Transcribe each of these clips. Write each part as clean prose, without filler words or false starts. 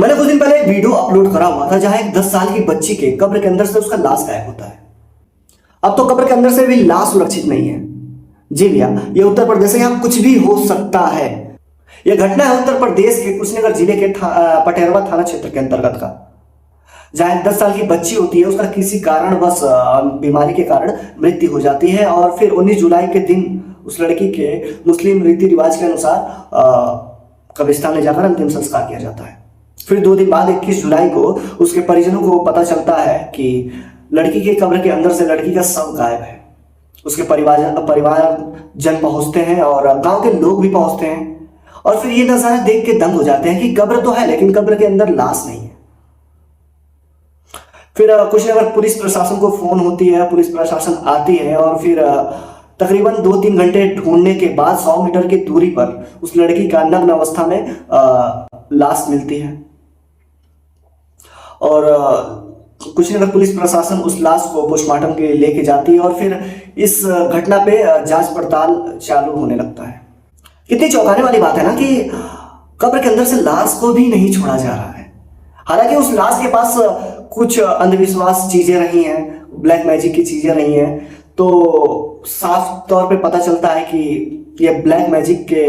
मैंने कुछ दिन पहले एक वीडियो अपलोड करा हुआ था जहां एक 10 साल की बच्ची के कब्र के अंदर से उसका लाश गायब होता है। अब तो कब्र के अंदर से भी लाश सुरक्षित नहीं है। जी भैया, ये उत्तर प्रदेश है, यहाँ कुछ भी हो सकता है। यह घटना है उत्तर प्रदेश के कुशीनगर जिले के पटेरवा थाना क्षेत्र के अंतर्गत का, जहां एक 10 साल की बच्ची होती है, उसका किसी कारणवश बीमारी के कारण मृत्यु हो जाती है और फिर 19 जुलाई के दिन उस लड़की के मुस्लिम रीति रिवाज के अनुसार कब्रिस्तान ले जाकर अंतिम संस्कार किया जाता है। फिर 2 दिन बाद 21 जुलाई को उसके परिजनों को पता चलता है कि लड़की के कब्र के अंदर से लड़की का शव गायब है। उसके परिवार जन पहुंचते हैं और गांव के लोग भी पहुंचते हैं और फिर ये नजारा देख के दंग हो जाते हैं कि कब्र तो है लेकिन कब्र के अंदर लाश नहीं है। फिर कुशीनगर पुलिस प्रशासन को फोन होती है, पुलिस प्रशासन आती है और फिर तकरीबन 2-3 घंटे ढूंढने के बाद 100 मीटर की दूरी पर उस लड़की का नग्न अवस्था में लाश मिलती है और कुशीनगर पुलिस प्रशासन उस लाश को पोस्टमार्टम के लिए लेके जाती है और फिर इस घटना पे जांच पड़ताल चालू होने लगता है। कितनी चौंकाने वाली बात है ना कि कब्र के अंदर से लाश को भी नहीं छोड़ा जा रहा है। हालांकि उस लाश के पास कुछ अंधविश्वास चीजें रही हैं, ब्लैक मैजिक की चीजें रही हैं, तो साफ तौर पे पता चलता है कि ये ब्लैक मैजिक के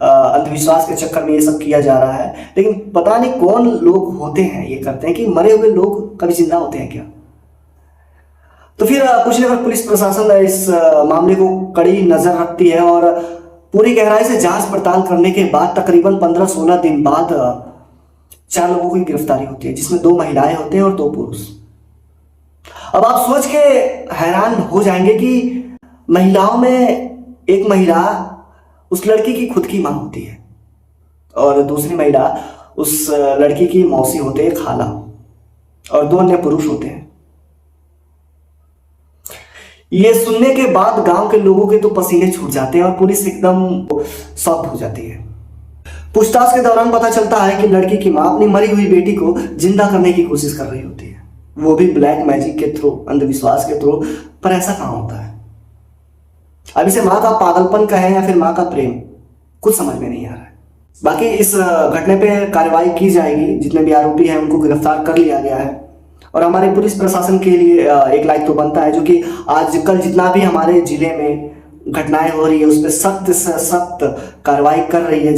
अंधविश्वास के चक्कर में ये सब किया जा रहा है। लेकिन पता नहीं कौन लोग होते हैं ये करते हैं कि मरे हुए लोग कभी जिंदा होते हैं क्या। तो फिर कुशीनगर पुलिस प्रशासन इस मामले को कड़ी नजर रखती है और पूरी गहराई से जांच पड़ताल करने के बाद तकरीबन 15-16 दिन बाद 4 लोगों की गिरफ्तारी होती है, जिसमें 2 महिलाएं होते हैं और 2 पुरुष। अब आप सोच के हैरान हो जाएंगे कि महिलाओं में एक महिला उस लड़की की खुद की मां होती है और दूसरी महिला उस लड़की की मौसी होते हैं, खाला, और 2 अन्य पुरुष होते हैं। ये सुनने के बाद गांव के लोगों के तो पसीने छूट जाते हैं और पुलिस एकदम शॉक्ड हो जाती है। पूछताछ के दौरान पता चलता है कि लड़की की मां अपनी मरी हुई बेटी को जिंदा करने की कोशिश कर रही होती है, वो भी ब्लैक मैजिक के थ्रू, अंधविश्वास के थ्रू। पर ऐसा कहां होता है? अब इसे मां का पागलपन कहें या फिर मां का प्रेम, कुछ समझ में नहीं आ रहा है। बाकी इस घटने पे कार्रवाई की जाएगी, जितने भी आरोपी हैं उनको गिरफ्तार कर लिया गया है और हमारे पुलिस प्रशासन के लिए एक लाइक तो बनता है, जो कि आजकल जितना भी हमारे जिले में घटनाएं हो रही है उस पर सख्त से सख्त कार्रवाई कर रही है।